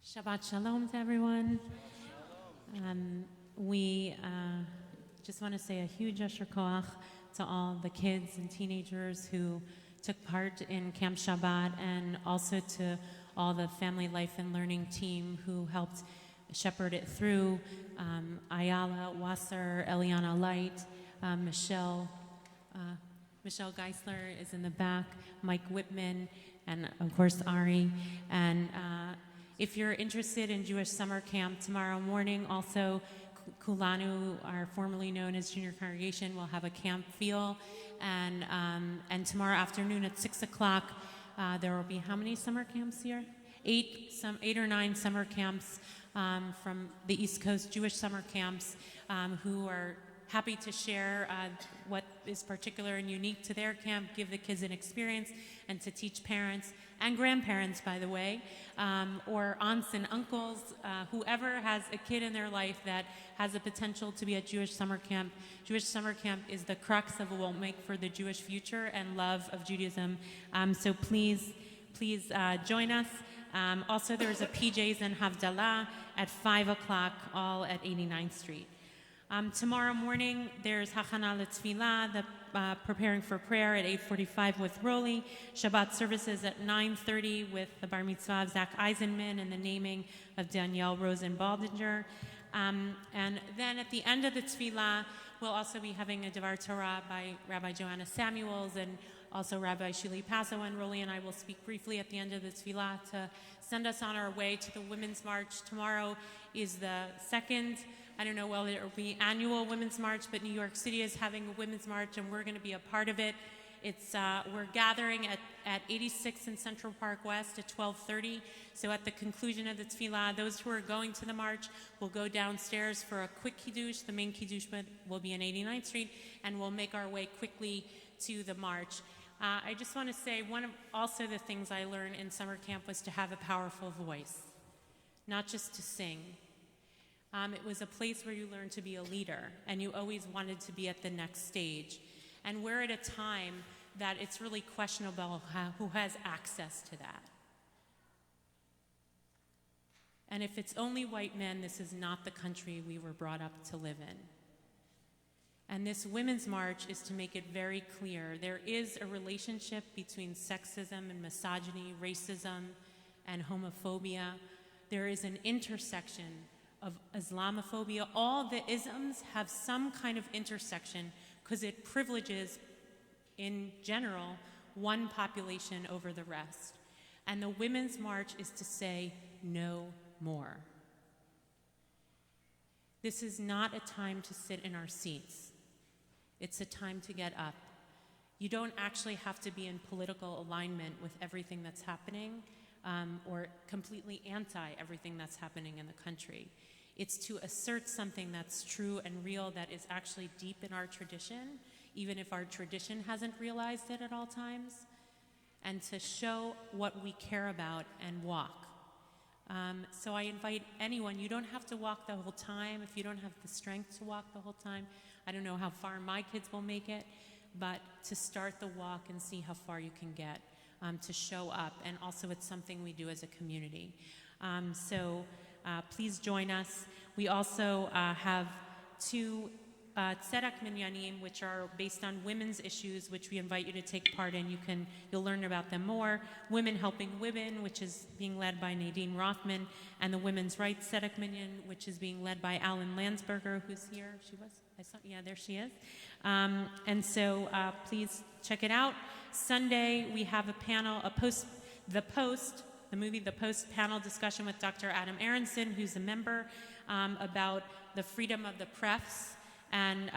Shabbat shalom to everyone. We just want to say a huge yasher koach to all the kids and teenagers who took part in Camp Shabbat, and also to all the Family Life and Learning team who helped shepherd it through. Ayala Wasser, Eliana Light, Michelle Geisler is in the back, Mike Whitman, and of course Ari. And if you're interested in Jewish summer camp tomorrow morning, also Kulanu, our formerly known as Junior Congregation, will have a camp feel. And tomorrow afternoon at 6 o'clock, there will be how many summer camps here? 8 or 9 summer camps from the East Coast, Jewish summer camps, who are happy to share what is particular and unique to their camp, give the kids an experience, and to teach parents and grandparents, by the way, or aunts and uncles, whoever has a kid in their life that has the potential to be at Jewish summer camp. Jewish summer camp is the crux of what will make for the Jewish future and love of Judaism. So please join us. Also, there's a PJs and Havdalah at 5 o'clock, all at 89th Street. Tomorrow morning, there's Hachana L'Tfilah, the preparing for prayer at 8:45 with Roli. Shabbat services at 9:30 with the Bar Mitzvah of Zach Eisenman and the naming of Danielle Rosen Baldinger. And then at the end of the Tfilah, we'll also be having a Devar Torah by Rabbi Joanna Samuels and also Rabbi Shuli Paso, and Roli and I will speak briefly at the end of the Tfilah to send us on our way to the Women's March. Tomorrow is the second, I don't know whether it will be annual Women's March, but New York City is having a Women's March and we're going to be a part of it. It's, we're gathering at 86 in Central Park West at 12:30. So at the conclusion of the Tfilah, those who are going to the march will go downstairs for a quick Kiddush. The main Kiddush will be on 89th Street, and we'll make our way quickly to the march. I just want to say one of also the things I learned in summer camp was to have a powerful voice, not just to sing. It was a place where you learned to be a leader, and you always wanted to be at the next stage. And we're at a time that it's really questionable who has access to that. And if it's only white men, this is not the country we were brought up to live in. And this Women's March is to make it very clear there is a relationship between sexism and misogyny, racism and homophobia. There is an intersection of Islamophobia. All the isms have some kind of intersection because it privileges, in general, one population over the rest. And the Women's March is to say no more. This is not a time to sit in our seats. It's a time to get up. You don't actually have to be in political alignment with everything that's happening or completely anti everything that's happening in the country. It's to assert something that's true and real that is actually deep in our tradition, even if our tradition hasn't realized it at all times, and to show what we care about and walk. So I invite anyone, you don't have to walk the whole time if you don't have the strength to walk the whole time. I don't know how far my kids will make it, but to start the walk and see how far you can get, to show up. And also it's something we do as a community. Please join us. We also have two tzedek minyanim, which are based on women's issues, which we invite you to take part in. You'll learn about them more. Women Helping Women, which is being led by Nadine Rothman, and the Women's Rights tzedek minyan, which is being led by Alan Landsberger, who's here. She was? Yeah, there she is. Please check it out. Sunday, we have a panel, the movie The Post panel discussion with Dr. Adam Aronson, who's a member, about the freedom of the press. And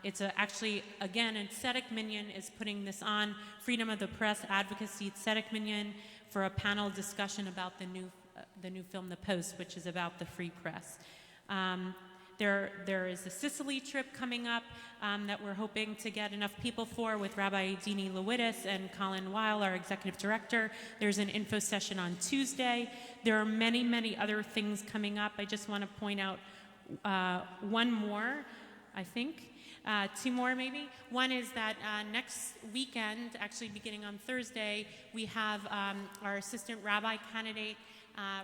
it's actually, again, a tzedek minyan is putting this on, Freedom of the Press Advocacy Tzedek Minyan, for a panel discussion about the new film The Post, which is about the free press. There is a Sicily trip coming up that we're hoping to get enough people for with Rabbi Dini Lewittis and Colin Weil, our executive director. There's an info session on Tuesday. There are many, many other things coming up. I just want to point out one more, I think. Two more maybe. One is that next weekend, actually beginning on Thursday, we have our assistant rabbi candidate,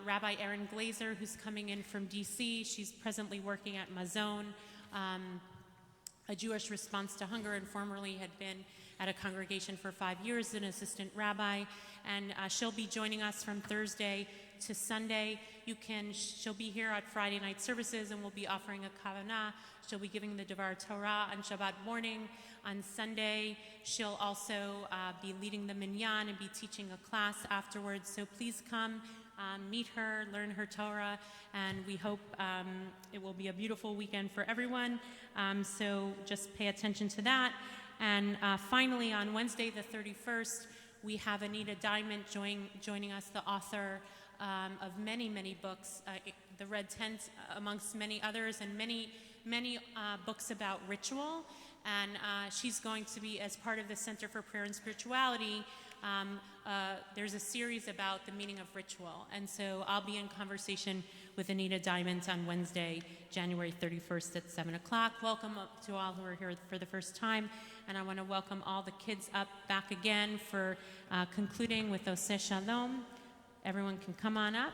Rabbi Erin Glazer, who's coming in from DC. She's presently working at Mazon, a Jewish response to hunger, and formerly had been at a congregation for 5 years as an assistant rabbi. And she'll be joining us from Thursday to Sunday. She'll be here at Friday night services, and we'll be offering a kavanah. She'll be giving the Devar Torah on Shabbat morning. On Sunday, she'll also be leading the minyan and be teaching a class afterwards. So please come. Meet her, learn her Torah, and we hope it will be a beautiful weekend for everyone. So just pay attention to that. And finally, on Wednesday the 31st, we have Anita Diamond joining us, the author of many, many books, The Red Tent, amongst many others, and many books about ritual. And she's going to be, as part of the Center for Prayer and Spirituality, there's a series about the meaning of ritual. And so I'll be in conversation with Anita Diamond on Wednesday, January 31st at 7 o'clock. Welcome up to all who are here for the first time. And I want to welcome all the kids up back again for concluding with Oseh Shalom. everyone can come on up.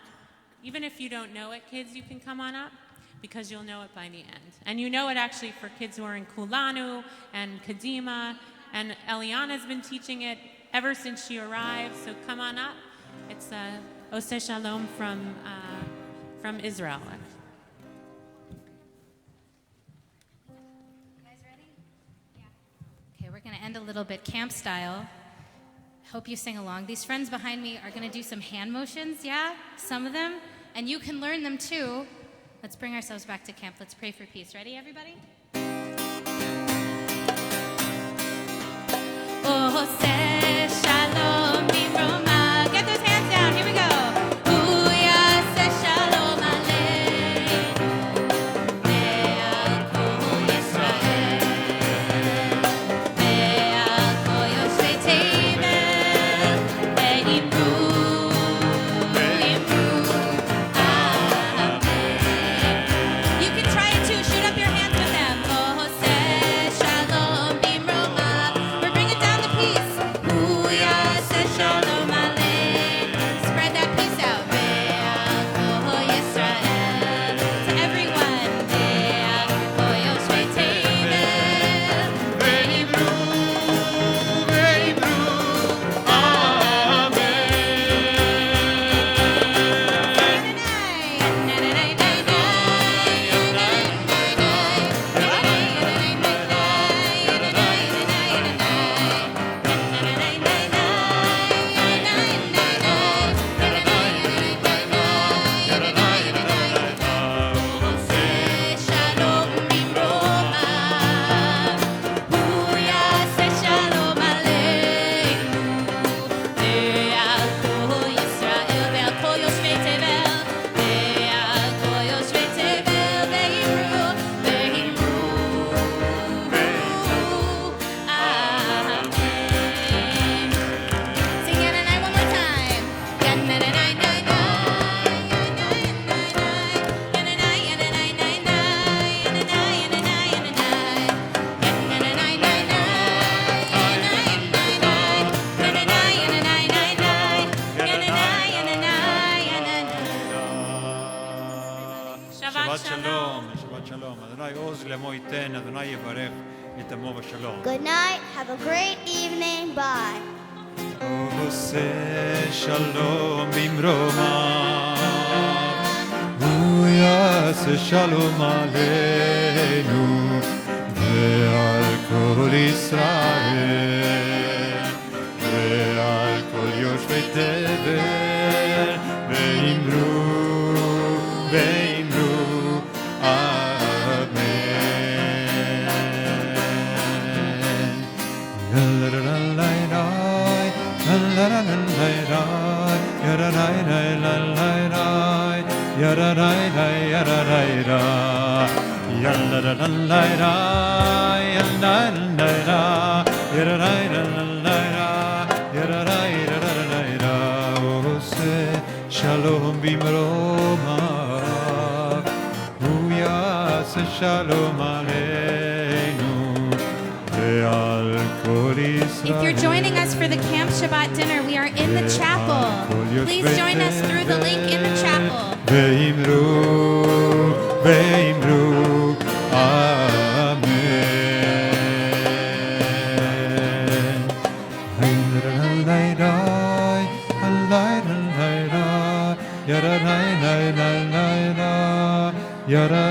Even if you don't know it, kids, you can come on up because you'll know it by the end. And you know it actually for kids who are in Kulanu and Kadima, and Eliana's been teaching it ever since she arrived, so come on up. It's Oseh Shalom from Israel. Okay, we're going to end a little bit camp style. Hope you sing along. These friends behind me are going to do some hand motions, yeah? Some of them. And you can learn them too. Let's bring ourselves back to camp. Let's pray for peace. Ready, everybody? Oseh Shalom Bimroma. Get those hands down. Here we go. Oseh Shalom Aleinu. Ve'al kol Yisrael. Ve'al kol yoshvei tevel. Ve'imru. Amen. You can try it too. Shoot up your hands with them. Oseh Shalom Bimroma. We're bringing down the peace. Oseh Shalom Aleinu. Spread that peace out. Ve'al kol Yisrael. To everyone. Ve'al kol yoshvei tevel. Ve'imru, Oseh Shalom Bimroma. Oseh Shalom Aleinu. Ve'al kol Yisrael. Ve'al kol yoshvei tevel. Ve'al kol yoshvei tevel. Ve'imru. Amen. Sing Yananai one more time. Yananai, Shabbat shalom, Shabbat shalom. Adonai עוז לעמו ייתן, אדוני יברך את עמו בשלום. Good night. Have a great evening. Bye. עושה שלום במרומיו, הוא יעשה שלום עלינו ועל כל ישראל ועל כל יושבי תבל, ואמרו אמן. שלום במרומיו, הוא יעשה שלום עלינו ועל כל ישראל. If you're joining us for the Camp Shabbat dinner, we are in the chapel. Please join us through the link in the chapel. ואמרו אמן. Yada